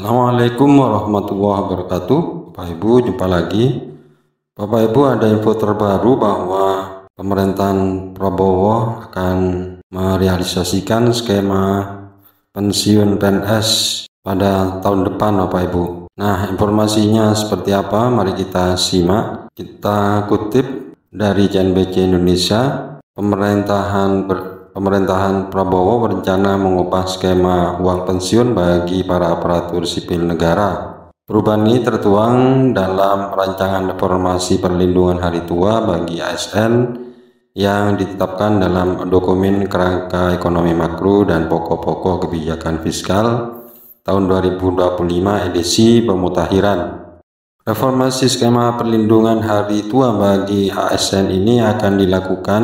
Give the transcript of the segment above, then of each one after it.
Assalamualaikum warahmatullahi wabarakatuh. Bapak Ibu, jumpa lagi. Bapak Ibu, ada info terbaru bahwa pemerintahan Prabowo akan merealisasikan skema pensiun PNS pada tahun depan, Bapak Ibu. Nah, informasinya seperti apa? Mari kita simak. Kita kutip dari CNBC Indonesia. Pemerintahan Prabowo berencana mengubah skema uang pensiun bagi para aparatur sipil negara. Perubahan ini tertuang dalam rancangan reformasi perlindungan hari tua bagi ASN yang ditetapkan dalam dokumen kerangka ekonomi makro dan pokok-pokok kebijakan fiskal tahun 2025 edisi pemutakhiran. Reformasi skema perlindungan hari tua bagi ASN ini akan dilakukan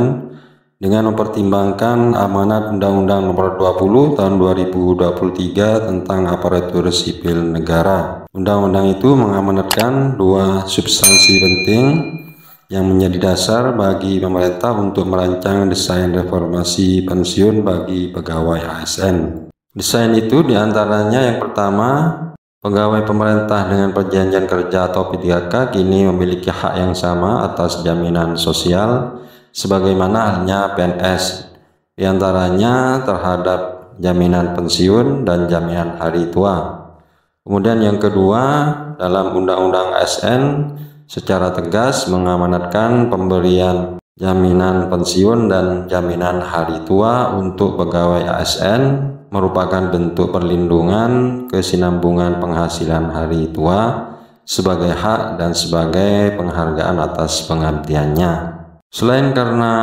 dengan mempertimbangkan amanat Undang-Undang Nomor 20 Tahun 2023 tentang aparatur sipil negara. Undang-undang itu mengamanatkan dua substansi penting yang menjadi dasar bagi pemerintah untuk merancang desain reformasi pensiun bagi pegawai ASN. Desain itu diantaranya yang pertama, pegawai pemerintah dengan perjanjian kerja atau P3K kini memiliki hak yang sama atas jaminan sosial sebagaimana halnya PNS, diantaranya terhadap jaminan pensiun dan jaminan hari tua. Kemudian yang kedua, dalam Undang-Undang ASN secara tegas mengamanatkan pemberian jaminan pensiun dan jaminan hari tua untuk pegawai ASN merupakan bentuk perlindungan kesinambungan penghasilan hari tua sebagai hak dan sebagai penghargaan atas pengabdiannya. Selain karena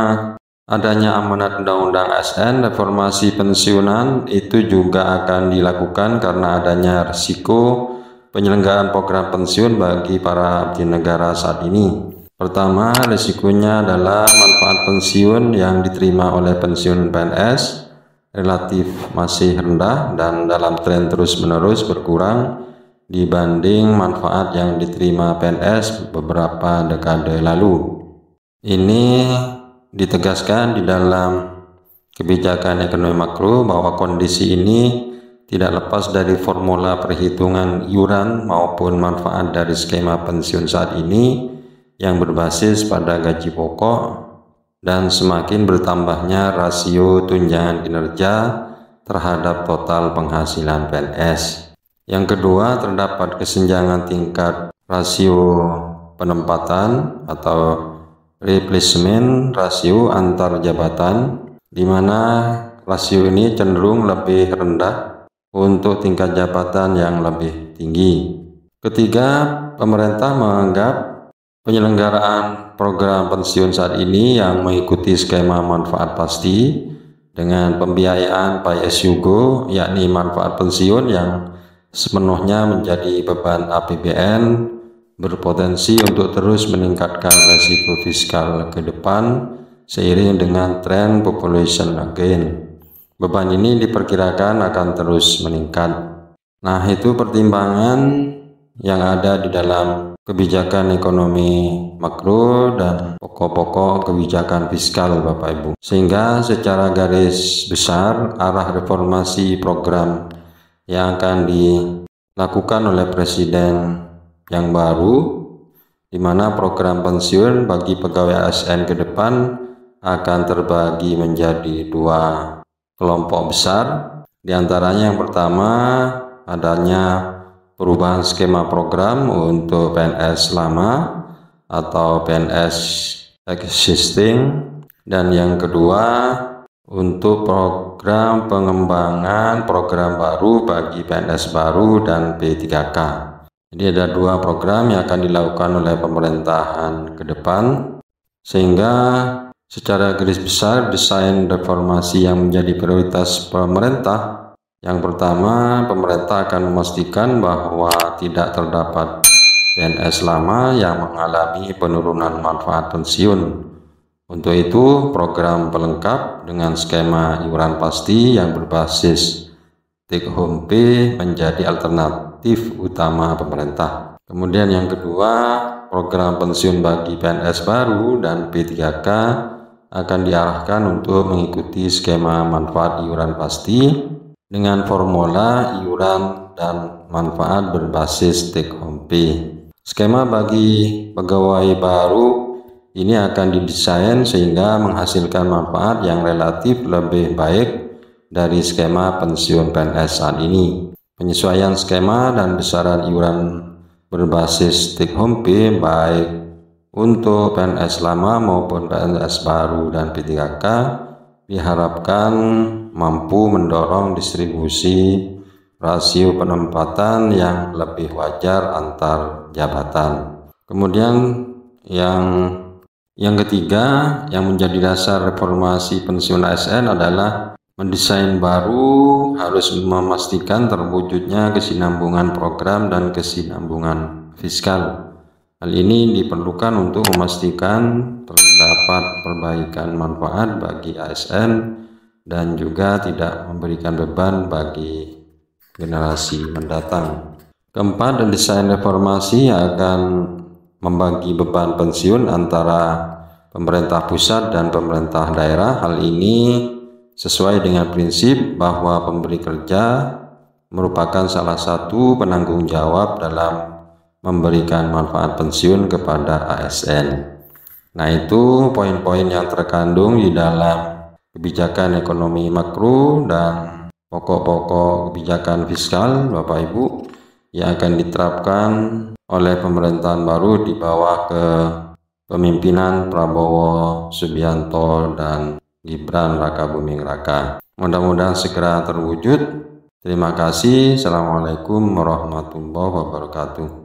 adanya amanat Undang-Undang ASN, reformasi pensiunan itu juga akan dilakukan karena adanya risiko penyelenggaraan program pensiun bagi para abdi negara saat ini. Pertama, risikonya adalah manfaat pensiun yang diterima oleh pensiun PNS relatif masih rendah dan dalam tren terus-menerus berkurang dibanding manfaat yang diterima PNS beberapa dekade lalu. Ini ditegaskan di dalam kebijakan ekonomi makro bahwa kondisi ini tidak lepas dari formula perhitungan iuran maupun manfaat dari skema pensiun saat ini yang berbasis pada gaji pokok dan semakin bertambahnya rasio tunjangan kinerja terhadap total penghasilan PNS. Yang kedua, terdapat kesenjangan tingkat rasio penempatan atau replacement rasio antar jabatan, di mana rasio ini cenderung lebih rendah untuk tingkat jabatan yang lebih tinggi. Ketiga, pemerintah menganggap penyelenggaraan program pensiun saat ini yang mengikuti skema manfaat pasti dengan pembiayaan pay as you go, yakni manfaat pensiun yang sepenuhnya menjadi beban APBN, berpotensi untuk terus meningkatkan resiko fiskal ke depan seiring dengan tren population gain. Beban ini diperkirakan akan terus meningkat. Nah, itu pertimbangan yang ada di dalam kebijakan ekonomi makro dan pokok-pokok kebijakan fiskal, Bapak Ibu. Sehingga secara garis besar arah reformasi program yang akan dilakukan oleh Presiden yang baru, di mana program pensiun bagi pegawai ASN ke depan akan terbagi menjadi dua kelompok besar. Di antaranya yang pertama adanya perubahan skema program untuk PNS lama atau PNS existing, dan yang kedua untuk program pengembangan program baru bagi PNS baru dan P3K. Jadi ada dua program yang akan dilakukan oleh pemerintahan ke depan, sehingga secara garis besar desain reformasi yang menjadi prioritas pemerintah. Yang pertama, pemerintah akan memastikan bahwa tidak terdapat PNS lama yang mengalami penurunan manfaat pensiun. Untuk itu, program pelengkap dengan skema iuran pasti yang berbasis take home pay menjadi alternatif utama pemerintah. Kemudian yang kedua, program pensiun bagi PNS baru dan P3K akan diarahkan untuk mengikuti skema manfaat iuran pasti dengan formula iuran dan manfaat berbasis take home pay. Skema bagi pegawai baru ini akan didesain sehingga menghasilkan manfaat yang relatif lebih baik dari skema pensiun PNS saat ini. Penyesuaian skema dan besaran iuran berbasis take home pay baik untuk PNS lama maupun PNS baru dan P3K diharapkan mampu mendorong distribusi rasio penempatan yang lebih wajar antar jabatan. Kemudian yang ketiga yang menjadi dasar reformasi pensiun ASN adalah mendesain baru harus memastikan terwujudnya kesinambungan program dan kesinambungan fiskal. Hal ini diperlukan untuk memastikan terdapat perbaikan manfaat bagi ASN dan juga tidak memberikan beban bagi generasi mendatang. Keempat, desain reformasi akan membagi beban pensiun antara pemerintah pusat dan pemerintah daerah. Hal ini sesuai dengan prinsip bahwa pemberi kerja merupakan salah satu penanggung jawab dalam memberikan manfaat pensiun kepada ASN. Nah, itu poin-poin yang terkandung di dalam kebijakan ekonomi makro dan pokok-pokok kebijakan fiskal Bapak Ibu yang akan diterapkan oleh pemerintahan baru di bawah kepemimpinan Prabowo Subianto dan Gibran Rakabuming Raka. Mudah-mudahan segera terwujud. Terima kasih. Assalamualaikum warahmatullahi wabarakatuh.